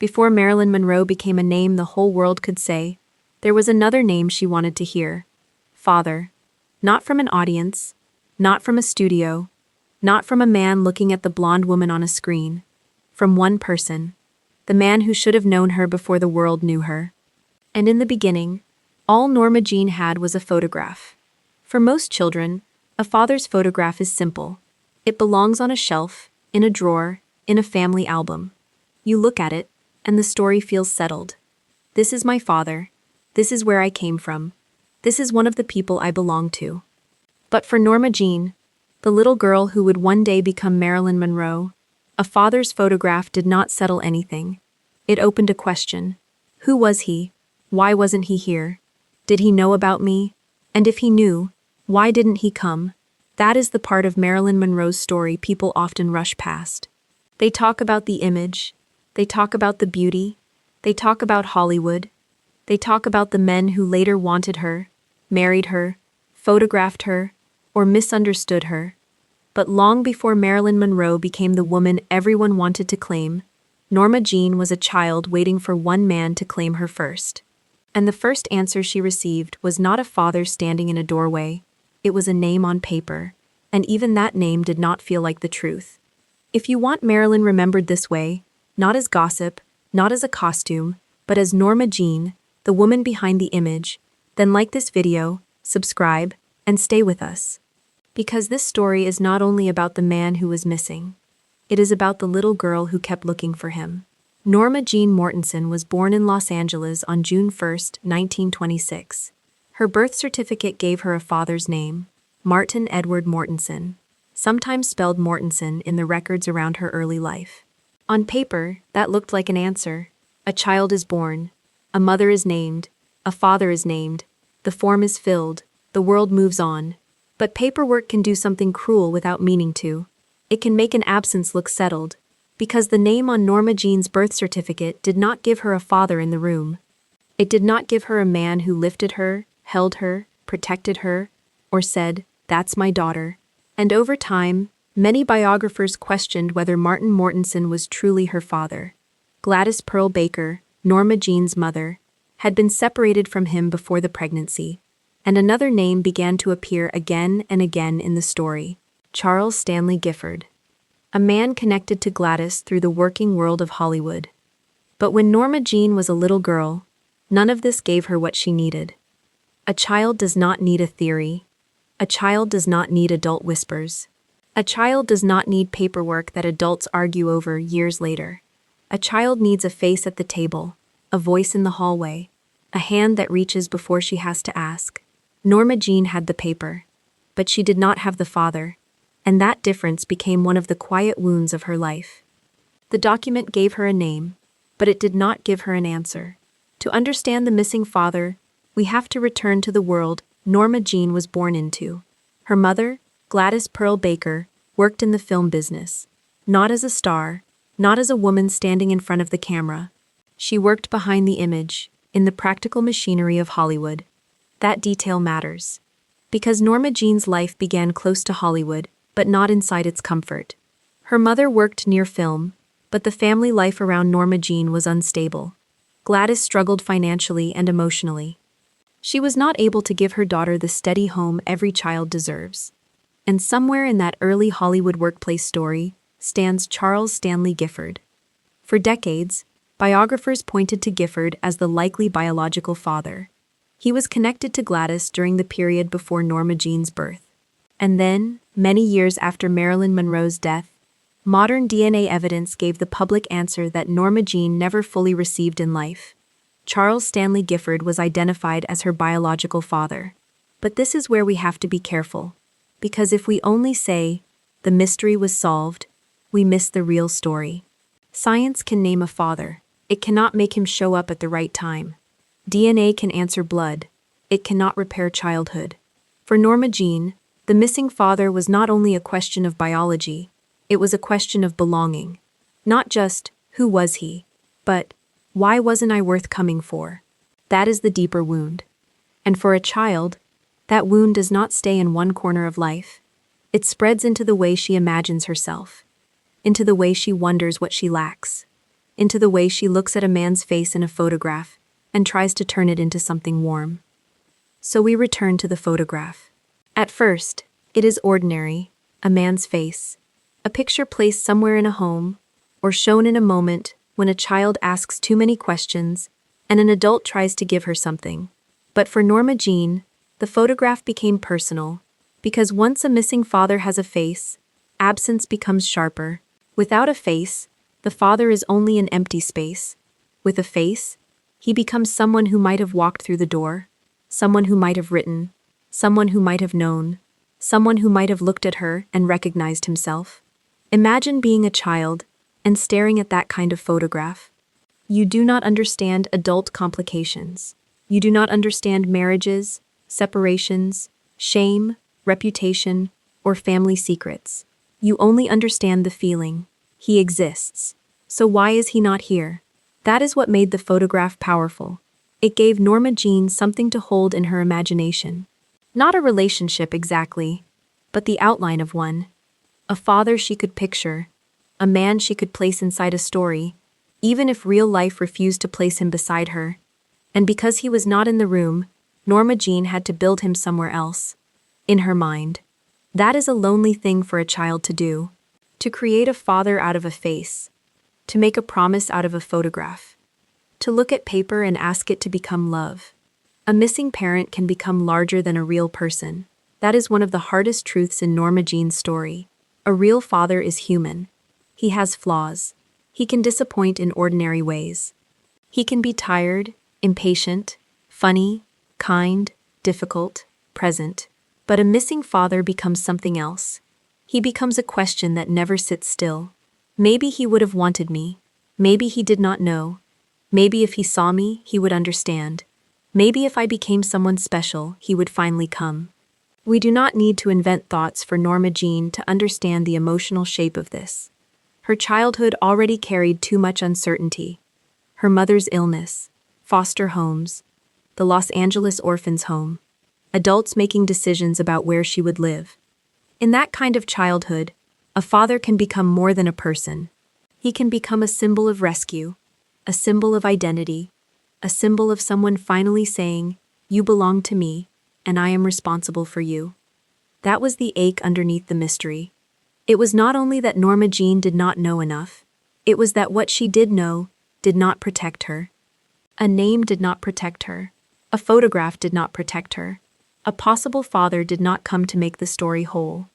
Before Marilyn Monroe became a name the whole world could say, there was another name she wanted to hear. Father. Not from an audience, not from a studio, not from a man looking at the blonde woman on a screen. From one person. The man who should have known her before the world knew her. And in the beginning, all Norma Jeane had was a photograph. For most children, a father's photograph is simple. It belongs on a shelf, in a drawer, in a family album. You look at it, and the story feels settled. This is my father. This is where I came from. This is one of the people I belong to. But for Norma Jeane, the little girl who would one day become Marilyn Monroe, a father's photograph did not settle anything. It opened a question. Who was he? Why wasn't he here? Did he know about me? And if he knew, why didn't he come? That is the part of Marilyn Monroe's story people often rush past. They talk about the image. They talk about the beauty. They talk about Hollywood. They talk about the men who later wanted her, married her, photographed her, or misunderstood her. But long before Marilyn Monroe became the woman everyone wanted to claim, Norma Jeane was a child waiting for one man to claim her first. And the first answer she received was not a father standing in a doorway. It was a name on paper, and even that name did not feel like the truth. If you want Marilyn remembered this way, not as gossip, not as a costume, but as Norma Jeane, the woman behind the image, then like this video, subscribe, and stay with us. Because this story is not only about the man who was missing. It is about the little girl who kept looking for him. Norma Jeane Mortensen was born in Los Angeles on June 1, 1926. Her birth certificate gave her a father's name, Martin Edward Mortensen, sometimes spelled Mortensen in the records around her early life. On paper, that looked like an answer. A child is born, a mother is named, a father is named, the form is filled, the world moves on. But paperwork can do something cruel without meaning to. It can make an absence look settled, because the name on Norma Jeane's birth certificate did not give her a father in the room. It did not give her a man who lifted her, held her, protected her, or said, "That's my daughter." And over time, many biographers questioned whether Martin Mortensen was truly her father. Gladys Pearl Baker, Norma Jeane's mother, had been separated from him before the pregnancy. And another name began to appear again and again in the story, Charles Stanley Gifford, a man connected to Gladys through the working world of Hollywood. But when Norma Jeane was a little girl, none of this gave her what she needed. A child does not need a theory. A child does not need adult whispers. A child does not need paperwork that adults argue over years later. A child needs a face at the table, a voice in the hallway, a hand that reaches before she has to ask. Norma Jeane had the paper, but she did not have the father, and that difference became one of the quiet wounds of her life. The document gave her a name, but it did not give her an answer. To understand the missing father, we have to return to the world Norma Jeane was born into. Her mother, Gladys Pearl Baker, worked in the film business. Not as a star, not as a woman standing in front of the camera. She worked behind the image, in the practical machinery of Hollywood. That detail matters. Because Norma Jeane's life began close to Hollywood, but not inside its comfort. Her mother worked near film, but the family life around Norma Jeane was unstable. Gladys struggled financially and emotionally. She was not able to give her daughter the steady home every child deserves. And somewhere in that early Hollywood workplace story stands Charles Stanley Gifford. For decades, biographers pointed to Gifford as the likely biological father. He was connected to Gladys during the period before Norma Jeane's birth. And then, many years after Marilyn Monroe's death, modern DNA evidence gave the public answer that Norma Jeane never fully received in life. Charles Stanley Gifford was identified as her biological father. But this is where we have to be careful, because if we only say, the mystery was solved, we miss the real story. Science can name a father. It cannot make him show up at the right time. DNA can answer blood. It cannot repair childhood. For Norma Jeane, the missing father was not only a question of biology, it was a question of belonging. Not just, who was he? But, why wasn't I worth coming for? That is the deeper wound. And for a child, that wound does not stay in one corner of life. It spreads into the way she imagines herself, into the way she wonders what she lacks. into the way she looks at a man's face in a photograph and tries to turn it into something warm. So we return to the photograph. At first, it is ordinary, a man's face, a picture placed somewhere in a home, or shown in a moment when a child asks too many questions and an adult tries to give her something. But for Norma Jeane, the photograph became personal, because once a missing father has a face, absence becomes sharper. Without a face, the father is only an empty space. With a face, he becomes someone who might have walked through the door, someone who might have written, someone who might have known, someone who might have looked at her and recognized himself. Imagine being a child and staring at that kind of photograph. You do not understand adult complications. You do not understand marriages, separations, shame, reputation, or family secrets. You only understand the feeling. He exists. So why is he not here? That is what made the photograph powerful. It gave Norma Jeane something to hold in her imagination. Not a relationship exactly, but the outline of one. A father she could picture, a man she could place inside a story, even if real life refused to place him beside her. And because he was not in the room, Norma Jeane had to build him somewhere else. In her mind. That is a lonely thing for a child to do. To create a father out of a face. To make a promise out of a photograph. To look at paper and ask it to become love. A missing parent can become larger than a real person. That is one of the hardest truths in Norma Jeane's story. A real father is human. He has flaws. He can disappoint in ordinary ways. He can be tired, impatient, funny, kind, difficult, present. But a missing father becomes something else. He becomes a question that never sits still. Maybe he would have wanted me. Maybe he did not know. Maybe if he saw me, he would understand. Maybe if I became someone special, he would finally come. We do not need to invent thoughts for Norma Jeane to understand the emotional shape of this. Her childhood already carried too much uncertainty. Her mother's illness, foster homes, the Los Angeles orphans' home, adults making decisions about where she would live. In that kind of childhood, a father can become more than a person. He can become a symbol of rescue, a symbol of identity, a symbol of someone finally saying, "You belong to me, and I am responsible for you." That was the ache underneath the mystery. It was not only that Norma Jeane did not know enough, it was that what she did know did not protect her. A name did not protect her. A photograph did not protect her. A possible father did not come to make the story whole.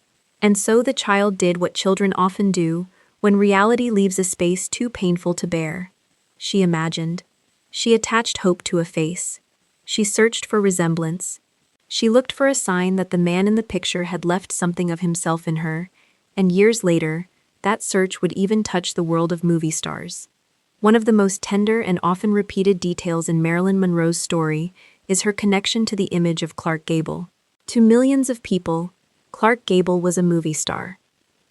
And so the child did what children often do when reality leaves a space too painful to bear. She imagined. She attached hope to a face. She searched for resemblance. She looked for a sign that the man in the picture had left something of himself in her, and years later, that search would even touch the world of movie stars. One of the most tender and often repeated details in Marilyn Monroe's story is her connection to the image of Clark Gable. To millions of people, Clark Gable was a movie star.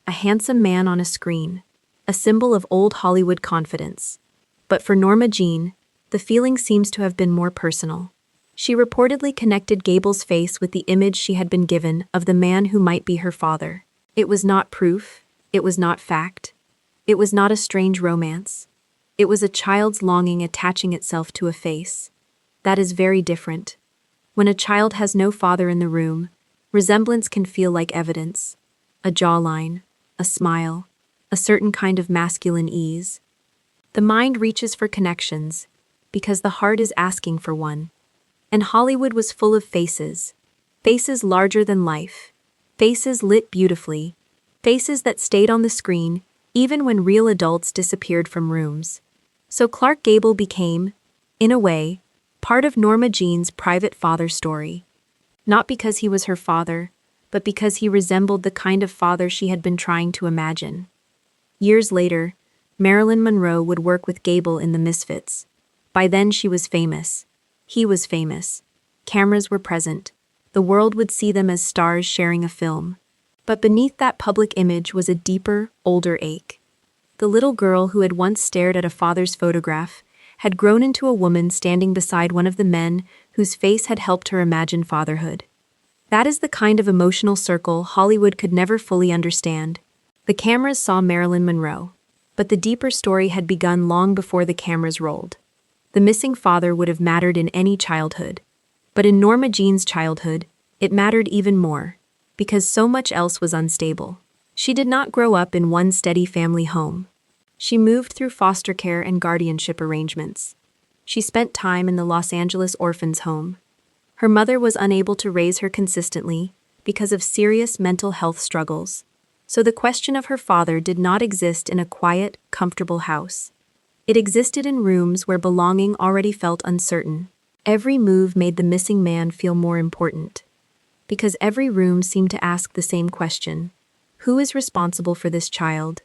A handsome man on a screen, a symbol of old Hollywood confidence. But for Norma Jeane, the feeling seems to have been more personal. She reportedly connected Gable's face with the image she had been given of the man who might be her father. It was not proof, it was not fact, it was not a strange romance. It was a child's longing attaching itself to a face. That is very different. When a child has no father in the room, resemblance can feel like evidence. A jawline, a smile, a certain kind of masculine ease. The mind reaches for connections because the heart is asking for one. And Hollywood was full of faces. Faces larger than life. Faces lit beautifully. Faces that stayed on the screen even when real adults disappeared from rooms. So Clark Gable became, in a way, part of Norma Jeane's private father story. Not because he was her father, but because he resembled the kind of father she had been trying to imagine. Years later, Marilyn Monroe would work with Gable in The Misfits. By then she was famous. He was famous. Cameras were present. The world would see them as stars sharing a film. But beneath that public image was a deeper, older ache. The little girl who had once stared at a father's photograph had grown into a woman standing beside one of the men whose face had helped her imagine fatherhood. That is the kind of emotional circle Hollywood could never fully understand. The cameras saw Marilyn Monroe. But the deeper story had begun long before the cameras rolled. The missing father would have mattered in any childhood. But in Norma Jeane's childhood, it mattered even more, because so much else was unstable. She did not grow up in one steady family home. She moved through foster care and guardianship arrangements. She spent time in the Los Angeles orphans' home. Her mother was unable to raise her consistently because of serious mental health struggles. So the question of her father did not exist in a quiet, comfortable house. It existed in rooms where belonging already felt uncertain. Every move made the missing man feel more important. Because every room seemed to ask the same question: who is responsible for this child?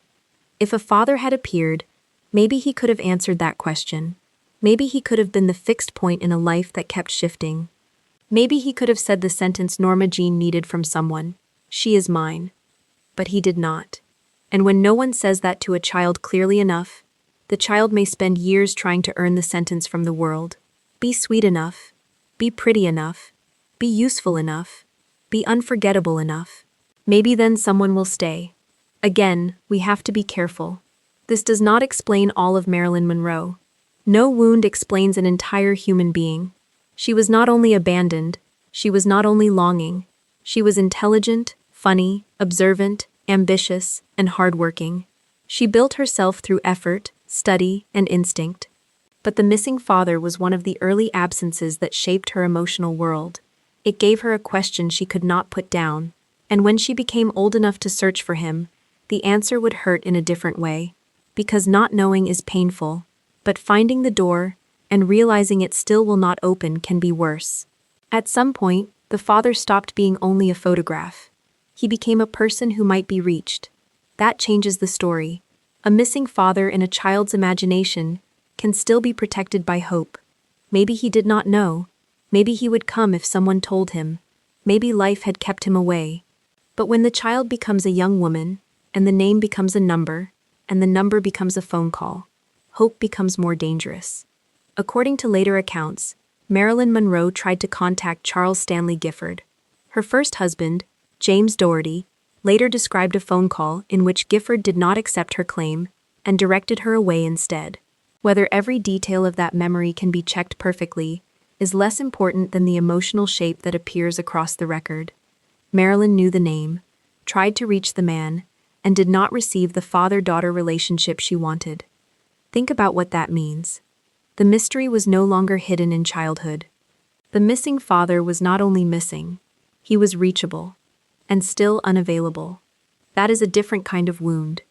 If a father had appeared, maybe he could have answered that question. Maybe he could have been the fixed point in a life that kept shifting. Maybe he could have said the sentence Norma Jeane needed from someone: "She is mine." But he did not. And when no one says that to a child clearly enough, the child may spend years trying to earn the sentence from the world. Be sweet enough. Be pretty enough. Be useful enough. Be unforgettable enough. Maybe then someone will stay. Again, we have to be careful. This does not explain all of Marilyn Monroe. No wound explains an entire human being. She was not only abandoned, she was not only longing, she was intelligent, funny, observant, ambitious, and hardworking. She built herself through effort, study, and instinct. But the missing father was one of the early absences that shaped her emotional world. It gave her a question she could not put down, and when she became old enough to search for him, the answer would hurt in a different way. Because not knowing is painful, but finding the door and realizing it still will not open can be worse. At some point, the father stopped being only a photograph. He became a person who might be reached. That changes the story. A missing father in a child's imagination can still be protected by hope. Maybe he did not know. Maybe he would come if someone told him. Maybe life had kept him away. But when the child becomes a young woman, and the name becomes a number, and the number becomes a phone call, hope becomes more dangerous. According to later accounts, Marilyn Monroe tried to contact Charles Stanley Gifford. Her first husband, James Doherty, later described a phone call in which Gifford did not accept her claim and directed her away instead. Whether every detail of that memory can be checked perfectly is less important than the emotional shape that appears across the record. Marilyn knew the name, tried to reach the man, and did not receive the father-daughter relationship she wanted. Think about what that means. The mystery was no longer hidden in childhood. The missing father was not only missing, he was reachable, and still unavailable. That is a different kind of wound.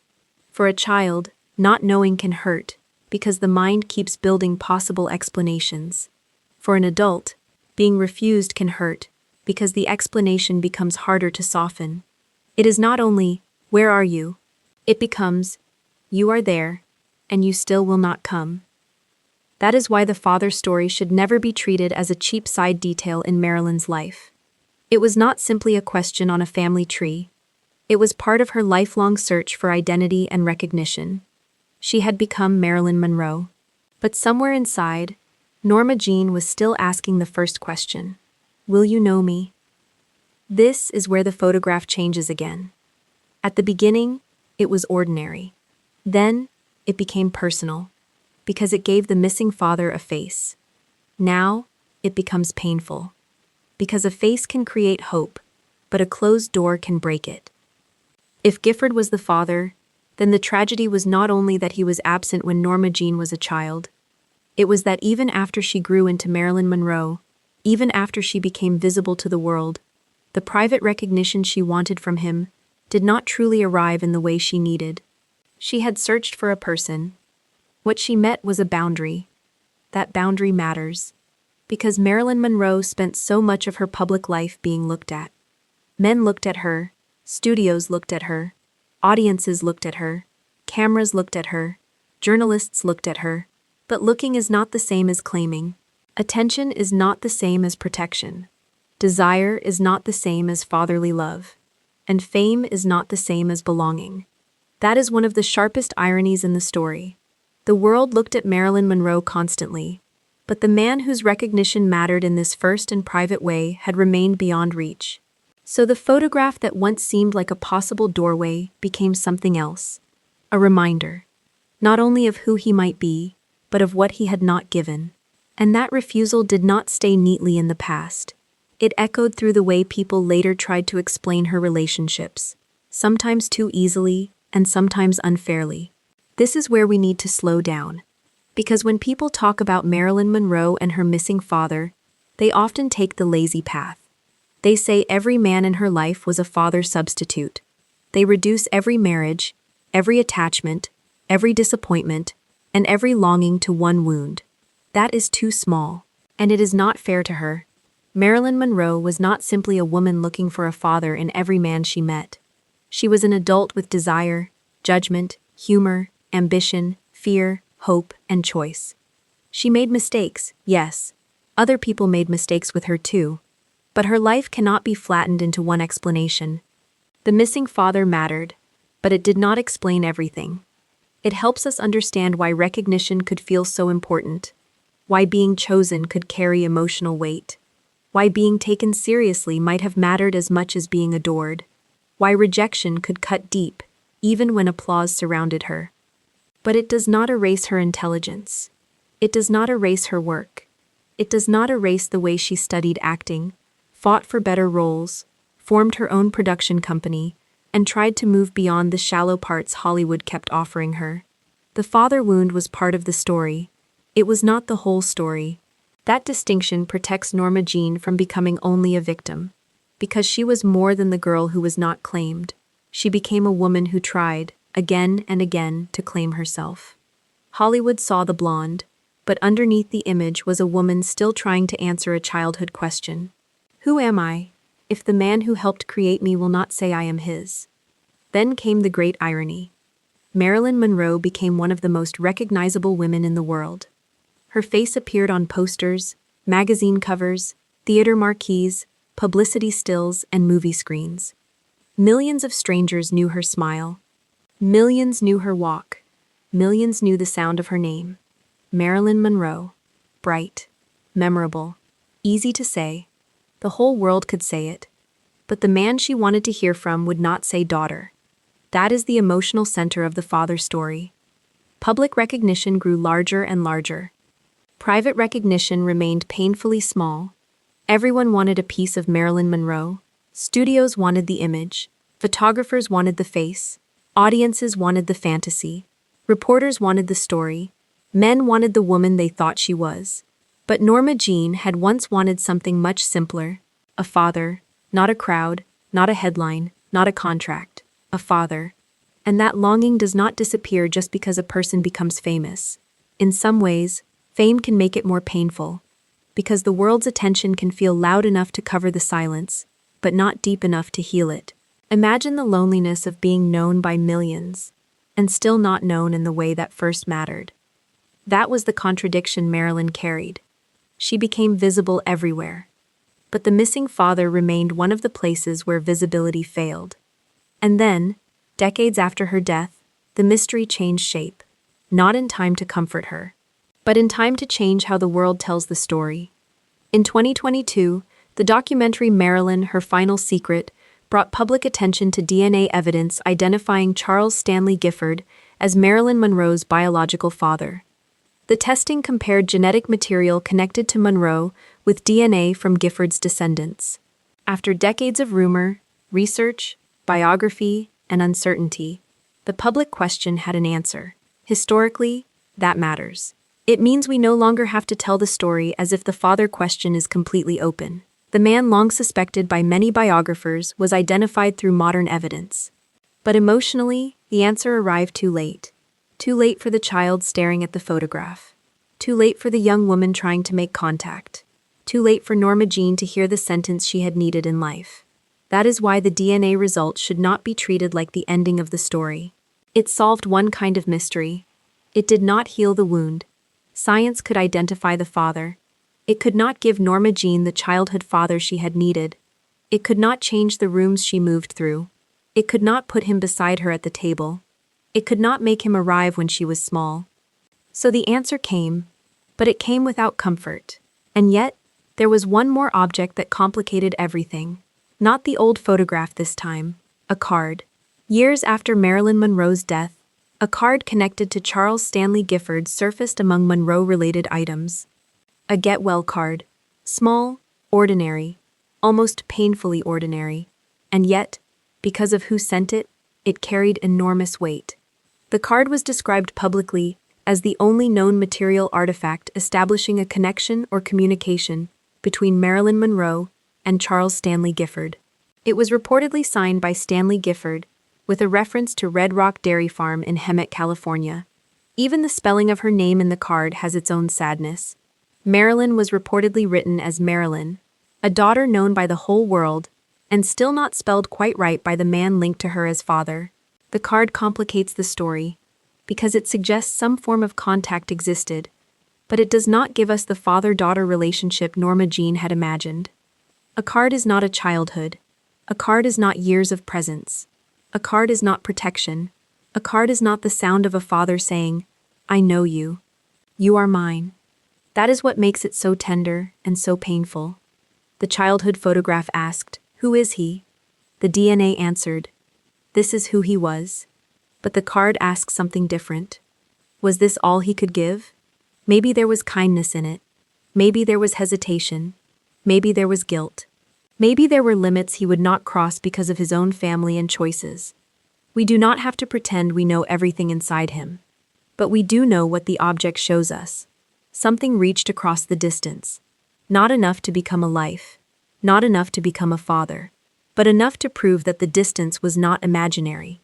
For a child, not knowing can hurt, because the mind keeps building possible explanations. For an adult, being refused can hurt, because the explanation becomes harder to soften. It is not only, "Where are you?" It becomes, "You are there, and you still will not come." That is why the father's story should never be treated as a cheap side detail in Marilyn's life. It was not simply a question on a family tree. It was part of her lifelong search for identity and recognition. She had become Marilyn Monroe. But somewhere inside, Norma Jeane was still asking the first question: will you know me? This is where the photograph changes again. At the beginning, it was ordinary. Then, it became personal, because it gave the missing father a face. Now, it becomes painful, because a face can create hope, but a closed door can break it. If Gifford was the father, then the tragedy was not only that he was absent when Norma Jeane was a child. It was that even after she grew into Marilyn Monroe, even after she became visible to the world, the private recognition she wanted from him did not truly arrive in the way she needed. She had searched for a person. What she met was a boundary. That boundary matters, because Marilyn Monroe spent so much of her public life being looked at. Men looked at her, studios looked at her, audiences looked at her, cameras looked at her, journalists looked at her. But looking is not the same as claiming. Attention is not the same as protection. Desire is not the same as fatherly love. And fame is not the same as belonging. That is one of the sharpest ironies in the story. The world looked at Marilyn Monroe constantly, but the man whose recognition mattered in this first and private way had remained beyond reach. So the photograph that once seemed like a possible doorway became something else. A reminder. not only of who he might be, but of what he had not given. And that refusal did not stay neatly in the past. It echoed through the way people later tried to explain her relationships, sometimes too easily and sometimes unfairly. This is where we need to slow down. Because when people talk about Marilyn Monroe and her missing father, they often take the lazy path. They say every man in her life was a father substitute. They reduce every marriage, every attachment, every disappointment, and every longing to one wound. That is too small, and it is not fair to her. Marilyn Monroe was not simply a woman looking for a father in every man she met. She was an adult with desire, judgment, humor, ambition, fear, hope, and choice. She made mistakes, yes. Other people made mistakes with her too. But her life cannot be flattened into one explanation. The missing father mattered, but it did not explain everything. It helps us understand why recognition could feel so important, why being chosen could carry emotional weight, why being taken seriously might have mattered as much as being adored, why rejection could cut deep, even when applause surrounded her. But it does not erase her intelligence. It does not erase her work. It does not erase the way she studied acting, fought for better roles, formed her own production company, and tried to move beyond the shallow parts Hollywood kept offering her. The father wound was part of the story. It was not the whole story. That distinction protects Norma Jeane from becoming only a victim. Because she was more than the girl who was not claimed. She became a woman who tried, again and again, to claim herself. Hollywood saw the blonde, but underneath the image was a woman still trying to answer a childhood question. Who am I, if the man who helped create me will not say I am his? Then came the great irony. Marilyn Monroe became one of the most recognizable women in the world. Her face appeared on posters, magazine covers, theater marquees, publicity stills, and movie screens. Millions of strangers knew her smile. Millions knew her walk. Millions knew the sound of her name. Marilyn Monroe. Bright, memorable, easy to say. The whole world could say it. But the man she wanted to hear from would not say daughter. That is the emotional center of the father story. Public recognition grew larger and larger. Private recognition remained painfully small. Everyone wanted a piece of Marilyn Monroe. Studios wanted the image. Photographers wanted the face. Audiences wanted the fantasy. Reporters wanted the story. Men wanted the woman they thought she was. But Norma Jeane had once wanted something much simpler. A father, not a crowd, not a headline, not a contract. A father. And that longing does not disappear just because a person becomes famous. In some ways, fame can make it more painful. Because the world's attention can feel loud enough to cover the silence, but not deep enough to heal it. Imagine the loneliness of being known by millions, and still not known in the way that first mattered. That was the contradiction Marilyn carried. She became visible everywhere. But the missing father remained one of the places where visibility failed. And then, decades after her death, the mystery changed shape, not in time to comfort her, but in time to change how the world tells the story. In 2022, the documentary Marilyn, Her Final Secret brought public attention to DNA evidence identifying Charles Stanley Gifford as Marilyn Monroe's biological father. The testing compared genetic material connected to Monroe with DNA from Gifford's descendants. After decades of rumor, research, biography, and uncertainty, the public question had an answer. Historically, that matters. It means we no longer have to tell the story as if the father question is completely open. The man long suspected by many biographers was identified through modern evidence. But emotionally, the answer arrived too late. Too late for the child staring at the photograph. Too late for the young woman trying to make contact. Too late for Norma Jeane to hear the sentence she had needed in life. That is why the DNA results should not be treated like the ending of the story. It solved one kind of mystery. It did not heal the wound. Science could identify the father. It could not give Norma Jeane the childhood father she had needed. It could not change the rooms she moved through. It could not put him beside her at the table. It could not make him arrive when she was small. So the answer came, but it came without comfort. And yet, there was one more object that complicated everything. Not the old photograph this time, a card. Years after Marilyn Monroe's death, A card connected to Charles Stanley Gifford surfaced among Monroe-related items. A get well card. Small, ordinary, almost painfully ordinary. And yet, because of who sent it, it carried enormous weight. The card was described publicly as the only known material artifact establishing a connection or communication between Marilyn Monroe and Charles Stanley Gifford. It was reportedly signed by Stanley Gifford, with a reference to Red Rock Dairy Farm in Hemet, California. Even the spelling of her name in the card has its own sadness. Marilyn was reportedly written as Marilyn, a daughter known by the whole world, and still not spelled quite right by the man linked to her as father. The card complicates the story, because it suggests some form of contact existed, but it does not give us the father-daughter relationship Norma Jeane had imagined. A card is not a childhood. A card is not years of presence. A card is not protection. A card is not the sound of a father saying, "I know you. You are mine." That is what makes it so tender and so painful. The childhood photograph asked, "Who is he?" The DNA answered, "This is who he was." But the card asks something different. Was this all he could give? Maybe there was kindness in it. Maybe there was hesitation. Maybe there was guilt. Maybe there were limits he would not cross because of his own family and choices. We do not have to pretend we know everything inside him. But we do know what the object shows us. Something reached across the distance. Not enough to become a life. Not enough to become a father. But enough to prove that the distance was not imaginary.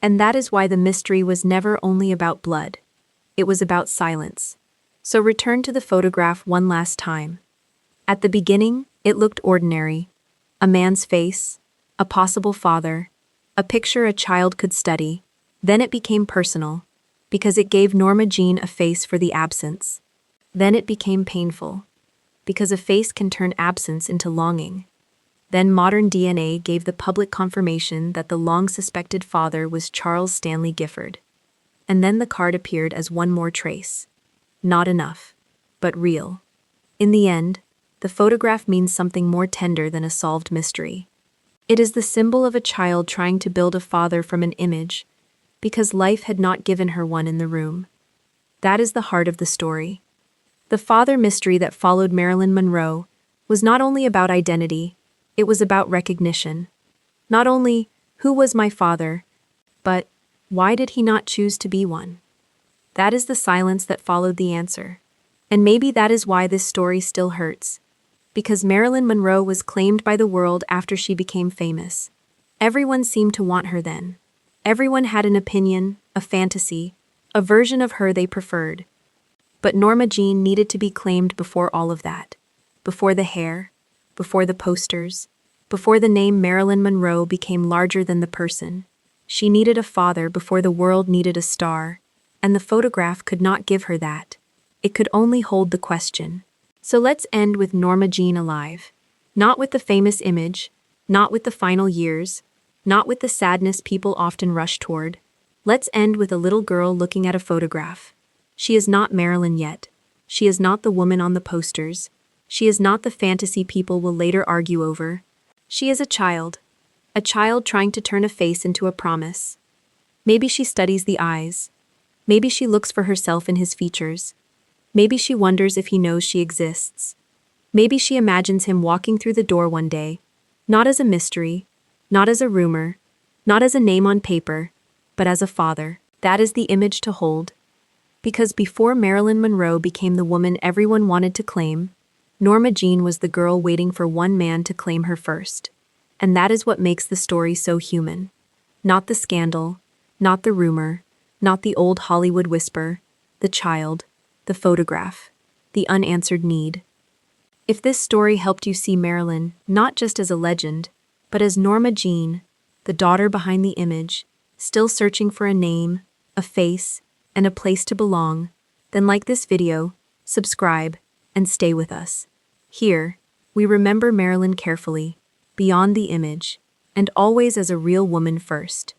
And that is why the mystery was never only about blood. It was about silence. So return to the photograph one last time. At the beginning, it looked ordinary. A man's face, a possible father, a picture a child could study. Then it became personal, because it gave Norma Jeane a face for the absence. Then it became painful, because a face can turn absence into longing. Then modern DNA gave the public confirmation that the long-suspected father was Charles Stanley Gifford. And then the card appeared as one more trace. Not enough, but real. In the end, the photograph means something more tender than a solved mystery. It is the symbol of a child trying to build a father from an image, because life had not given her one in the room. That is the heart of the story. The father mystery that followed Marilyn Monroe was not only about identity, it was about recognition. Not only, who was my father, but why did he not choose to be one? That is the silence that followed the answer. And maybe that is why this story still hurts. Because Marilyn Monroe was claimed by the world after she became famous. Everyone seemed to want her then. Everyone had an opinion, a fantasy, a version of her they preferred. But Norma Jeane needed to be claimed before all of that. Before the hair, before the posters, before the name Marilyn Monroe became larger than the person. She needed a father before the world needed a star, and the photograph could not give her that. It could only hold the question. So let's end with Norma Jeane alive. Not with the famous image, not with the final years, not with the sadness people often rush toward. Let's end with a little girl looking at a photograph. She is not Marilyn yet. She is not the woman on the posters. She is not the fantasy people will later argue over. She is a child trying to turn a face into a promise. Maybe she studies the eyes. Maybe she looks for herself in his features. Maybe she wonders if he knows she exists. Maybe she imagines him walking through the door one day, not as a mystery, not as a rumor, not as a name on paper, but as a father. That is the image to hold. Because before Marilyn Monroe became the woman everyone wanted to claim, Norma Jeane was the girl waiting for one man to claim her first. And that is what makes the story so human. Not the scandal, not the rumor, not the old Hollywood whisper, the child, the photograph, the unanswered need. If this story helped you see Marilyn not just as a legend, but as Norma Jeane, the daughter behind the image, still searching for a name, a face, and a place to belong, then like this video, subscribe, and stay with us. Here, we remember Marilyn carefully, beyond the image, and always as a real woman first.